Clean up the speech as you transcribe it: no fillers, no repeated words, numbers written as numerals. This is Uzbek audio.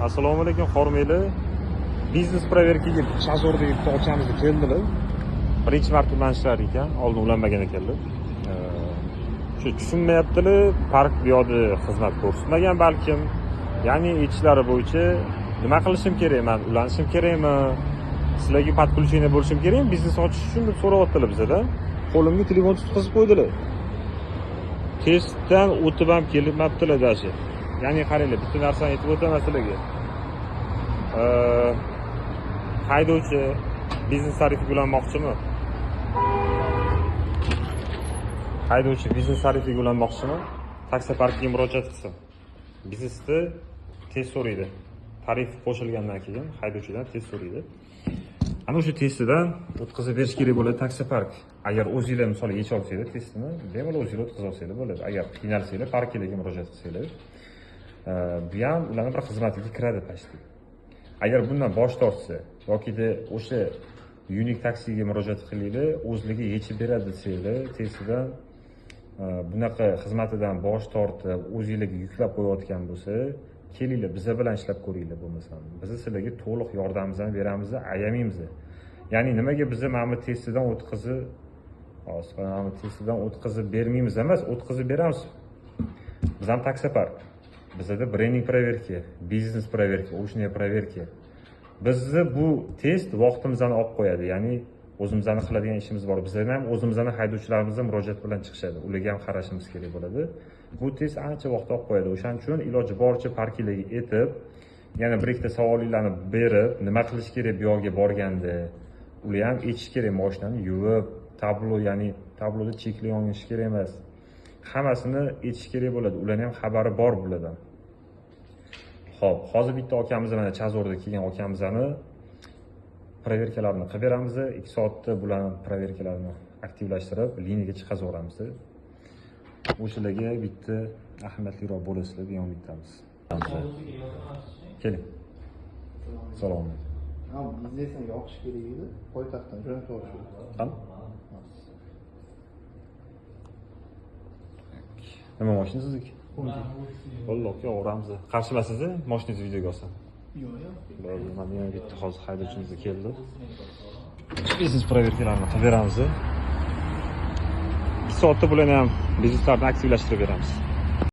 Assalomu alaykum, hormayli. Biznes proverkaga Chazordagi bitta ochamiz keldilar. Birinchi marta ulanishlari ekan, oldin ulanmagan ekanlar. Shu tushunmayaptilar, park bu yoqda xizmat ko'rsatmagan balkim. Ya'ni aytishlari bo'yicha nima qilishim kerak, men ulanishim kerakmi? Sizlarga podключение bo'lishim kerakmi? Biznes ochish uchun deb so'rayaptilar bizdan. Qo'limga telefon tutqazib qo'ydilar. Testdan o'tib ham kelibmabdilar dashi. Ya'ni qaranglar, bitta narsani aytib o'taman sizlarga. Haydovchi biznes tarifiga ulanmoqchimi? Haydovchi biznes tarifiga ulanmoqchimi? Taksi parkiga murojaat qilsin. Biznesda test so'raydi. Tarif qo'shilgandan keyin haydovchidan test so'raydi. Ana o'sha testidan o'tkazib berish kerak bo'ladi taksi park. Agar o'zingizlar misol yecha olsanglar testini, bemalol o'zingizlar o'tkazib olsanglar bo'ladi. Agar qiynalsanglar parklarga murojaat qilsanglar, bu ham ularning bir xizmatiga kiradi pastga. Agar bundan bosh tortsa yokida o'sha Unique taksiga murojaat qilinglar, o'zligi yechib beradi desanglar, testidan bunaqa xizmatidan bosh tortib, o'zingizlarga yuklab qo'yayotgan bo'lsa, kelinglar, bizlar bilan ishlab ko'ringlar bo'lmasam. Biz sizlarga to'liq yordamimizni beramiz, ayamaymiz. Ya'ni nimaga biz mana bu testidan o'tkazib bermaymiz emas, o'tkazib beramiz. Biz ham taksi park. Bizda brending proverka, biznes proverka, o'shunday proverka. Bizni bu test vaqtimizni olib qo'yadi. Ya'ni o'zimizning qiladigan ishimiz bor. Bizlar ham o'zimizning haydovchilarimizni murojaat bilan chiqishadi. Ularga ham qarashimiz kerak bo'ladi. Bu test ancha vaqt olib qo'yadi. O'shaning uchun iloji boricha parklarga etib, yana bir ikkita savollarni berib, nima qilish kerak bu yoqqa borganda, ular ham aytish kerak, mashinani yuvib, ya'ni tabloda cheklar yonish kerak emas. Hammasini aytish kerak bo'ladi. Ularning ham xabari bor bulardan. Xo'p, hozir bitta akamiz mana Chazorda kelgan akamizni proverkalarni qilib beramiz. 2 soatda bularni proverkalarni aktivlashtirib, liniyaga chiqazaveramiz. O'shalarga bitta ahamiyatliroq bo'lasizlar, bu ham bittamiz. Keling. Salom. Ha, biznesni yoqish kerak edi. Poytaxtdan jo'natib yuborishdi. Qani? Nima mashina sizniki? Alloh, yo'g'ramiz. Qarshilasizsiz, mashinangizni videoga olsam. Yo'q. Mana yana bitta hozir haydovchimiz keldi. Biznes proverkalarni qilib beramiz. 2 soatda bularni ham bizneslarni aktivlashtirib beramiz.